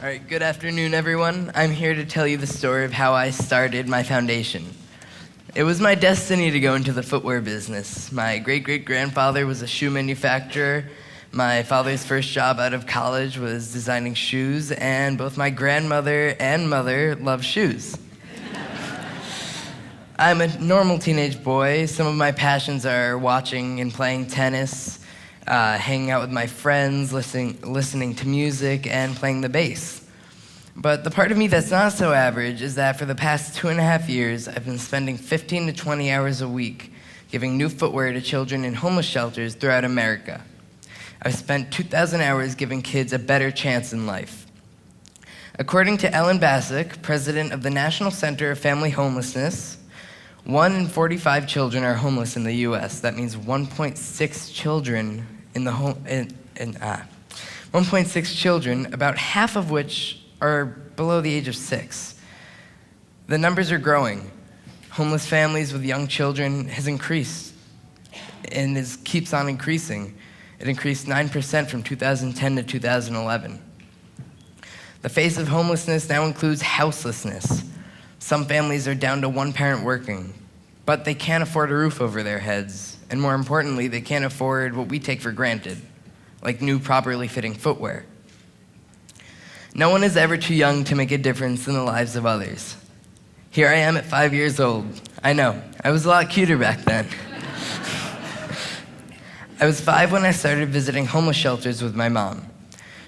All right, good afternoon, everyone. I'm here to tell you the story of how I started my foundation. It was my destiny to go into the footwear business. My great-great-grandfather was a shoe manufacturer. My father's first job out of college was designing shoes, and both my grandmother and mother love shoes. I'm a normal teenage boy. Some of my passions are watching and playing tennis, hanging out with my friends, listening to music, and playing the bass. But the part of me that's not so average is that for the past 2.5 years, I've been spending 15 to 20 hours a week giving new footwear to children in homeless shelters throughout America. I've spent 2,000 hours giving kids a better chance in life. According to Ellen Bassick, president of the National Center of Family Homelessness, 1 in 45 children are homeless in the U.S. That means 1.6 children in the 1.6 children, about half of which are below the age of 6. The numbers are growing. Homeless families with young children has increased and keeps on increasing. It increased 9% from 2010 to 2011. The face of homelessness now includes houselessness. Some families are down to one parent working, but they can't afford a roof over their heads. And more importantly, they can't afford what we take for granted, like new properly fitting footwear. No one is ever too young to make a difference in the lives of others. Here I am at 5 years old. I know, I was a lot cuter back then. I was 5 when I started visiting homeless shelters with my mom.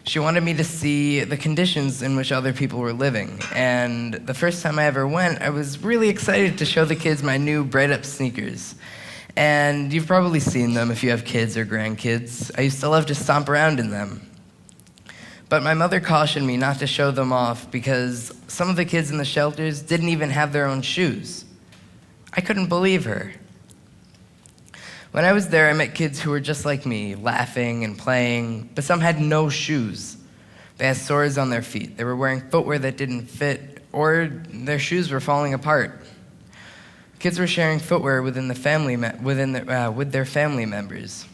She wanted me to see the conditions in which other people were living. And the first time I ever went, I was really excited to show the kids my new bright-up sneakers. And you've probably seen them if you have kids or grandkids. I used to love to stomp around in them. But my mother cautioned me not to show them off because some of the kids in the shelters didn't even have their own shoes. I couldn't believe her. When I was there, I met kids who were just like me, laughing and playing, but some had no shoes. They had sores on their feet. They were wearing footwear that didn't fit, or their shoes were falling apart. Kids were sharing footwear with their family members.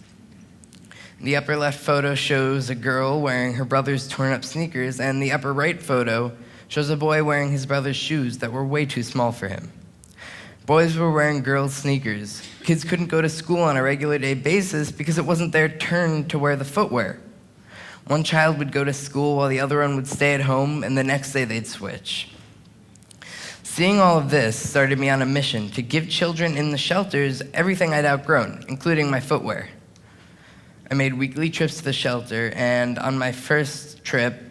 The upper left photo shows a girl wearing her brother's torn up sneakers, and the upper right photo shows a boy wearing his brother's shoes that were way too small for him. Boys were wearing girls' sneakers. Kids couldn't go to school on a regular day basis because it wasn't their turn to wear the footwear. One child would go to school while the other one would stay at home, and the next day they'd switch. Seeing all of this started me on a mission to give children in the shelters everything I'd outgrown, including my footwear. I made weekly trips to the shelter, and on my first trip,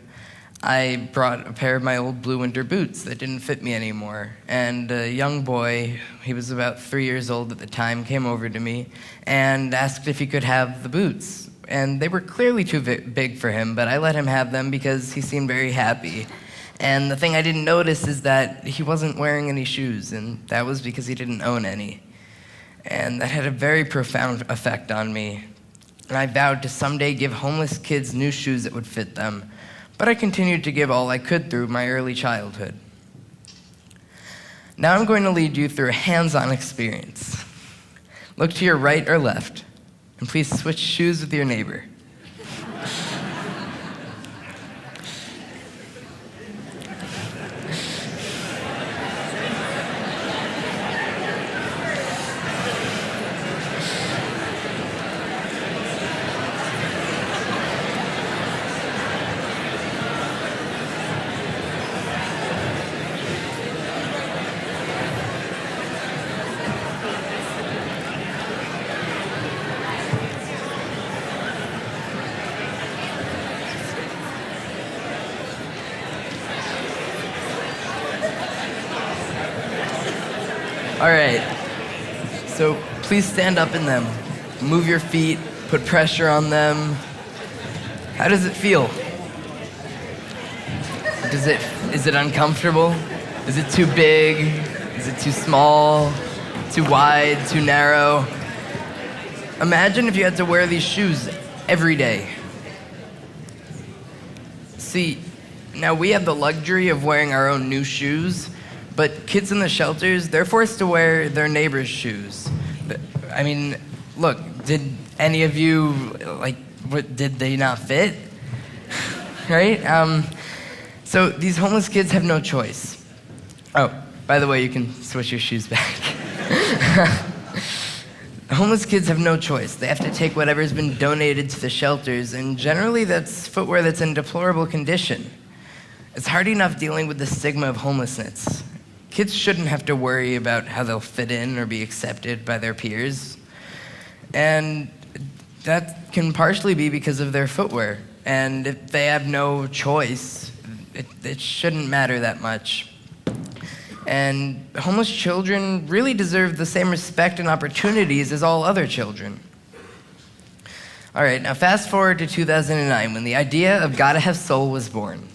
I brought a pair of my old blue winter boots that didn't fit me anymore. And a young boy, he was about 3 years old at the time, came over to me and asked if he could have the boots. And they were clearly too big for him, but I let him have them because he seemed very happy. And the thing I didn't notice is that he wasn't wearing any shoes, and that was because he didn't own any. And that had a very profound effect on me. And I vowed to someday give homeless kids new shoes that would fit them. But I continued to give all I could through my early childhood. Now I'm going to lead you through a hands-on experience. Look to your right or left, and please switch shoes with your neighbor. All right, so please stand up in them. Move your feet, put pressure on them. How does it feel? Is it uncomfortable? Is it too big? Is it too small? Too wide? Too narrow? Imagine if you had to wear these shoes every day. See, now we have the luxury of wearing our own new shoes, but kids in the shelters, they're forced to wear their neighbor's shoes. I mean, look, did any of you, did they not fit? Right? So these homeless kids have no choice. Oh, by the way, you can switch your shoes back. Homeless kids have no choice. They have to take whatever's been donated to the shelters, and generally that's footwear that's in deplorable condition. It's hard enough dealing with the stigma of homelessness. Kids shouldn't have to worry about how they'll fit in or be accepted by their peers. And that can partially be because of their footwear. And if they have no choice, it shouldn't matter that much. And homeless children really deserve the same respect and opportunities as all other children. All right, now fast forward to 2009 when the idea of Gotta Have Soul was born.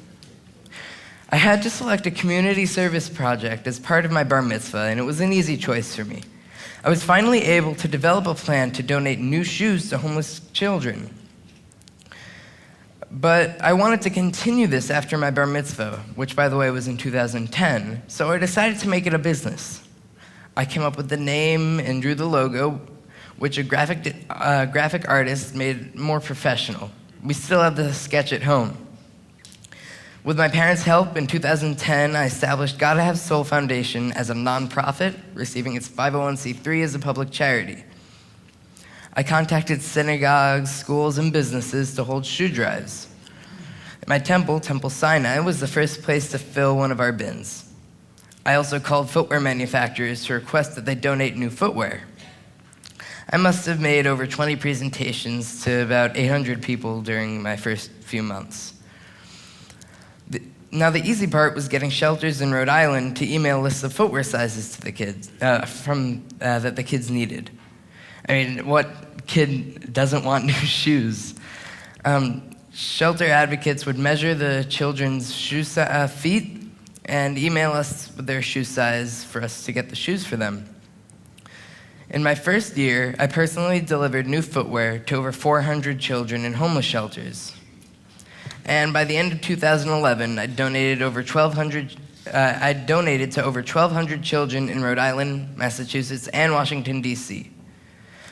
I had to select a community service project as part of my Bar Mitzvah, and it was an easy choice for me. I was finally able to develop a plan to donate new shoes to homeless children. But I wanted to continue this after my Bar Mitzvah, which, by the way, was in 2010, so I decided to make it a business. I came up with the name and drew the logo, which a graphic artist made more professional. We still have the sketch at home. With my parents' help, in 2010, I established Gotta Have Soul Foundation as a nonprofit, receiving its 501c3 as a public charity. I contacted synagogues, schools, and businesses to hold shoe drives. My temple, Temple Sinai, was the first place to fill one of our bins. I also called footwear manufacturers to request that they donate new footwear. I must have made over 20 presentations to about 800 people during my first few months. Now, the easy part was getting shelters in Rhode Island to email lists of footwear sizes to the kids, that the kids needed. I mean, what kid doesn't want new shoes? Shelter advocates would measure the children's feet and email us with their shoe size for us to get the shoes for them. In my first year, I personally delivered new footwear to over 400 children in homeless shelters. And by the end of 2011, I donated to over 1,200 children in Rhode Island, Massachusetts, and Washington, D.C.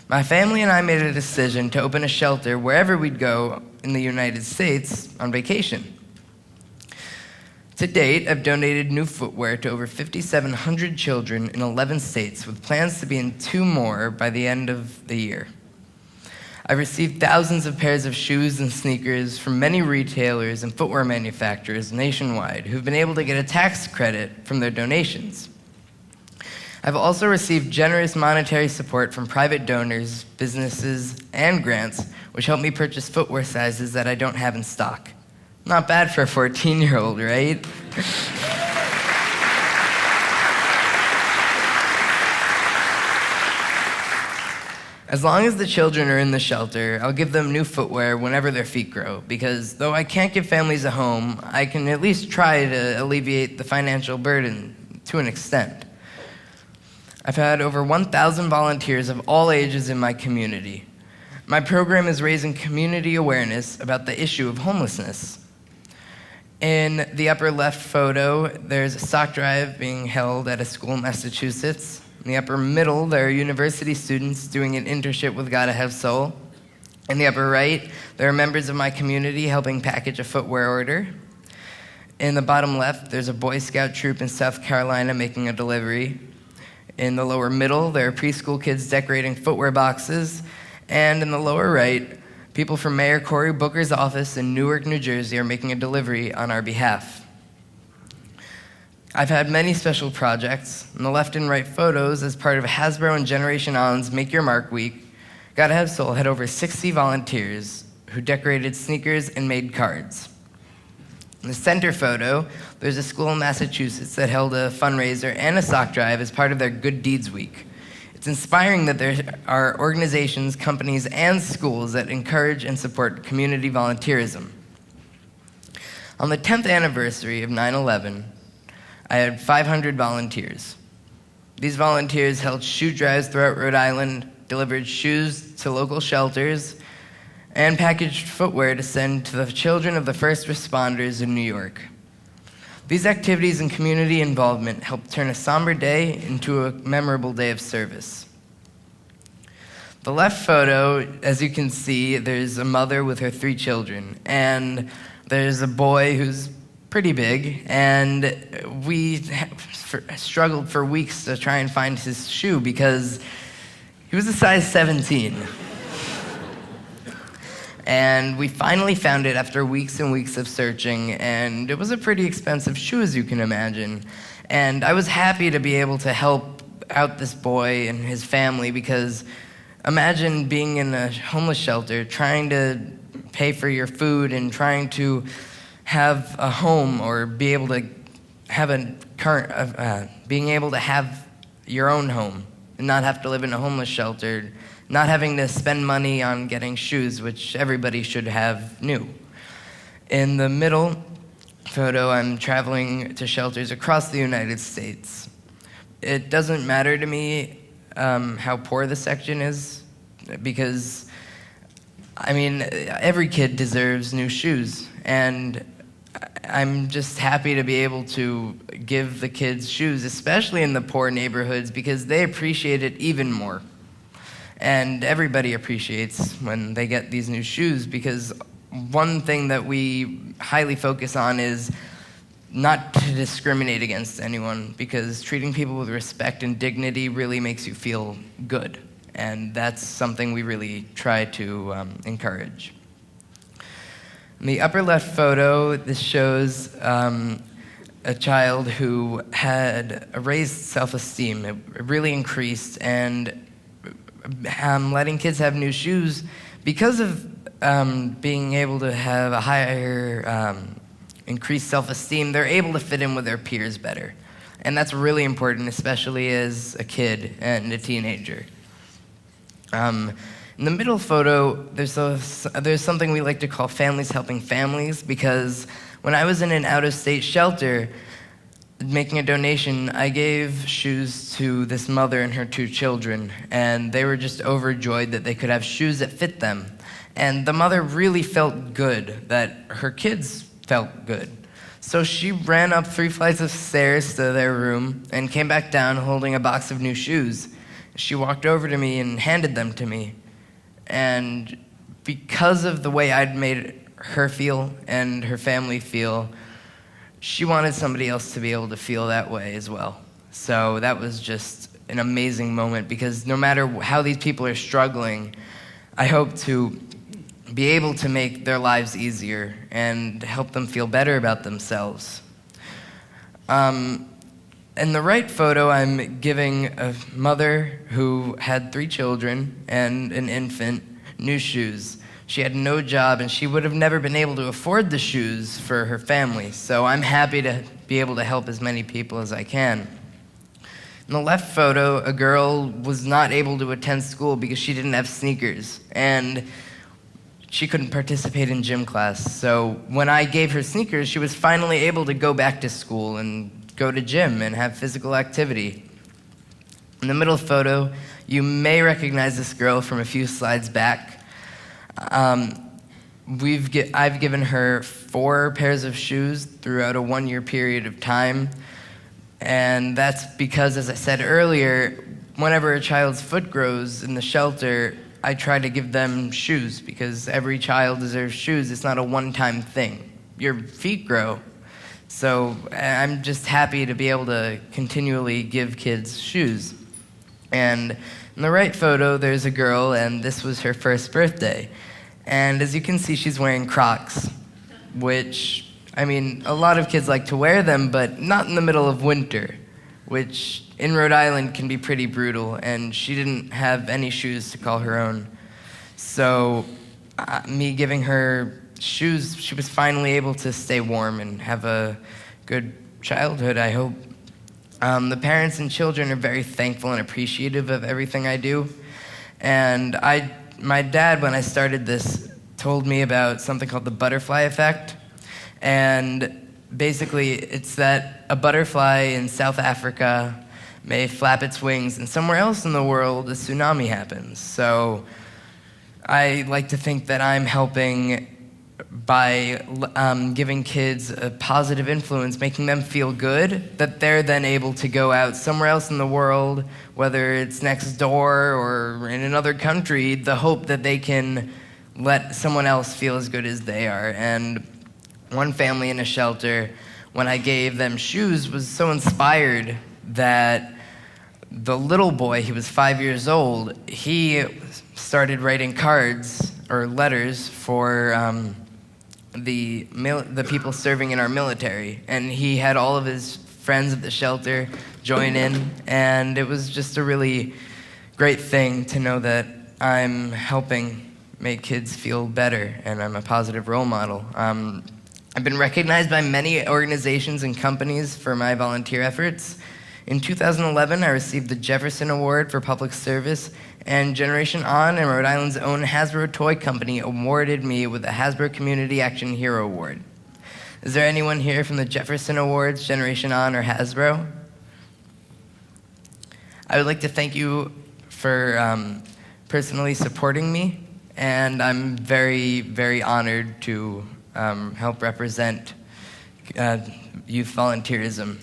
My family and I made a decision to open a shelter wherever we'd go in the United States on vacation. To date, I've donated new footwear to over 5,700 children in 11 states, with plans to be in 2 more by the end of the year. I've received thousands of pairs of shoes and sneakers from many retailers and footwear manufacturers nationwide who've been able to get a tax credit from their donations. I've also received generous monetary support from private donors, businesses, and grants, which help me purchase footwear sizes that I don't have in stock. Not bad for a 14-year-old, right? As long as the children are in the shelter, I'll give them new footwear whenever their feet grow, because though I can't give families a home, I can at least try to alleviate the financial burden to an extent. I've had over 1,000 volunteers of all ages in my community. My program is raising community awareness about the issue of homelessness. In the upper left photo, there's a sock drive being held at a school in Massachusetts. In the upper middle, there are university students doing an internship with Gotta Have Soul. In the upper right, there are members of my community helping package a footwear order. In the bottom left, there's a Boy Scout troop in South Carolina making a delivery. In the lower middle, there are preschool kids decorating footwear boxes. And in the lower right, people from Mayor Cory Booker's office in Newark, New Jersey are making a delivery on our behalf. I've had many special projects. In the left and right photos, as part of Hasbro and Generation On's Make Your Mark Week, Gotta Have Soul had over 60 volunteers who decorated sneakers and made cards. In the center photo, there's a school in Massachusetts that held a fundraiser and a sock drive as part of their Good Deeds Week. It's inspiring that there are organizations, companies, and schools that encourage and support community volunteerism. On the 10th anniversary of 9/11, I had 500 volunteers. These volunteers held shoe drives throughout Rhode Island, delivered shoes to local shelters, and packaged footwear to send to the children of the first responders in New York. These activities and community involvement helped turn a somber day into a memorable day of service. The left photo, as you can see, there's a mother with her 3 children, and there's a boy who's pretty big, and we struggled for weeks to try and find his shoe because he was a size 17. And we finally found it after weeks and weeks of searching, and it was a pretty expensive shoe, as you can imagine. And I was happy to be able to help out this boy and his family, because imagine being in a homeless shelter, trying to pay for your food and trying to have a home, or be able to have being able to have your own home and not have to live in a homeless shelter, not having to spend money on getting shoes, which everybody should have new. In the middle photo, I'm traveling to shelters across the United States. It doesn't matter to me how poor the section is, because, I mean, every kid deserves new shoes, and I'm just happy to be able to give the kids shoes, especially in the poor neighborhoods, because they appreciate it even more. And everybody appreciates when they get these new shoes, because one thing that we highly focus on is not to discriminate against anyone, because treating people with respect and dignity really makes you feel good. And that's something we really try to encourage. In the upper left photo, this shows a child who had a raised self-esteem. It really increased, and letting kids have new shoes, because of being able to have a higher increased self-esteem, they're able to fit in with their peers better. And that's really important, especially as a kid and a teenager. In the middle photo, there's something we like to call families helping families, because when I was in an out-of-state shelter making a donation, I gave shoes to this mother and her 2 children, and they were just overjoyed that they could have shoes that fit them. And the mother really felt good that her kids felt good. So she ran up 3 flights of stairs to their room and came back down holding a box of new shoes. She walked over to me and handed them to me. And because of the way I'd made her feel and her family feel, she wanted somebody else to be able to feel that way as well. So that was just an amazing moment, because no matter how these people are struggling, I hope to be able to make their lives easier and help them feel better about themselves. In the right photo, I'm giving a mother who had 3 children and an infant new shoes. She had no job, and she would have never been able to afford the shoes for her family. So I'm happy to be able to help as many people as I can. In the left photo, a girl was not able to attend school because she didn't have sneakers, and she couldn't participate in gym class. So when I gave her sneakers, she was finally able to go back to school and go to gym and have physical activity. In the middle photo, you may recognize this girl from a few slides back. I've given her 4 pairs of shoes throughout a 1-year period of time. And that's because, as I said earlier, whenever a child's foot grows in the shelter, I try to give them shoes, because every child deserves shoes. It's not a one-time thing. Your feet grow. So I'm just happy to be able to continually give kids shoes. And in the right photo, there's a girl, and this was her first birthday. And as you can see, she's wearing Crocs, which, I mean, a lot of kids like to wear them, but not in the middle of winter, which in Rhode Island can be pretty brutal, and she didn't have any shoes to call her own. So me giving her shoes, she was finally able to stay warm and have a good childhood, I hope. The parents and children are very thankful and appreciative of everything I do. And my dad, when I started this, told me about something called the butterfly effect. And basically, it's that a butterfly in South Africa may flap its wings, and somewhere else in the world, a tsunami happens. So I like to think that I'm helping by giving kids a positive influence, making them feel good, that they're then able to go out somewhere else in the world, whether it's next door or in another country, the hope that they can let someone else feel as good as they are. And One family in a shelter, when I gave them shoes, was so inspired that the little boy, he was 5 years old, he started writing cards or letters for the people serving in our military. And he had all of his friends at the shelter join in, and it was just a really great thing to know that I'm helping make kids feel better, and I'm a positive role model. I've been recognized by many organizations and companies for my volunteer efforts. In 2011, I received the Jefferson Award for Public Service, and Generation On and Rhode Island's own Hasbro Toy Company awarded me with the Hasbro Community Action Hero Award. Is there anyone here from the Jefferson Awards, Generation On, or Hasbro? I would like to thank you for personally supporting me, and I'm very, very honored to help represent youth volunteerism.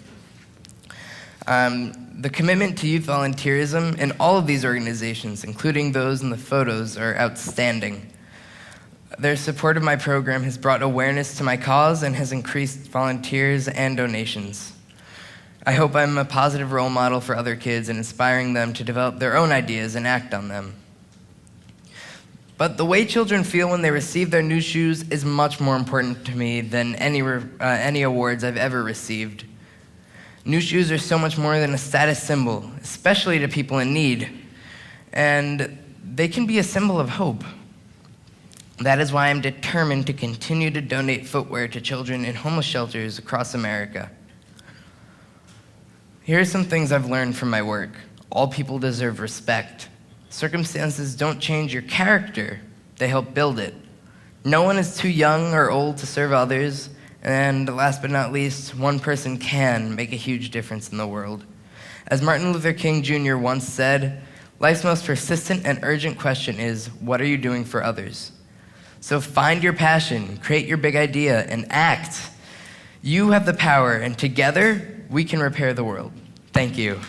The commitment to youth volunteerism in all of these organizations, including those in the photos, are outstanding. Their support of my program has brought awareness to my cause and has increased volunteers and donations. I hope I'm a positive role model for other kids and inspiring them to develop their own ideas and act on them. But the way children feel when they receive their new shoes is much more important to me than any awards I've ever received. New shoes are so much more than a status symbol, especially to people in need, and they can be a symbol of hope. That is why I'm determined to continue to donate footwear to children in homeless shelters across America. Here are some things I've learned from my work. All people deserve respect. Circumstances don't change your character, they help build it. No one is too young or old to serve others, and last but not least, one person can make a huge difference in the world. As Martin Luther King Jr. once said, life's most persistent and urgent question is, what are you doing for others? So find your passion, create your big idea, and act. You have the power, and together, we can repair the world. Thank you.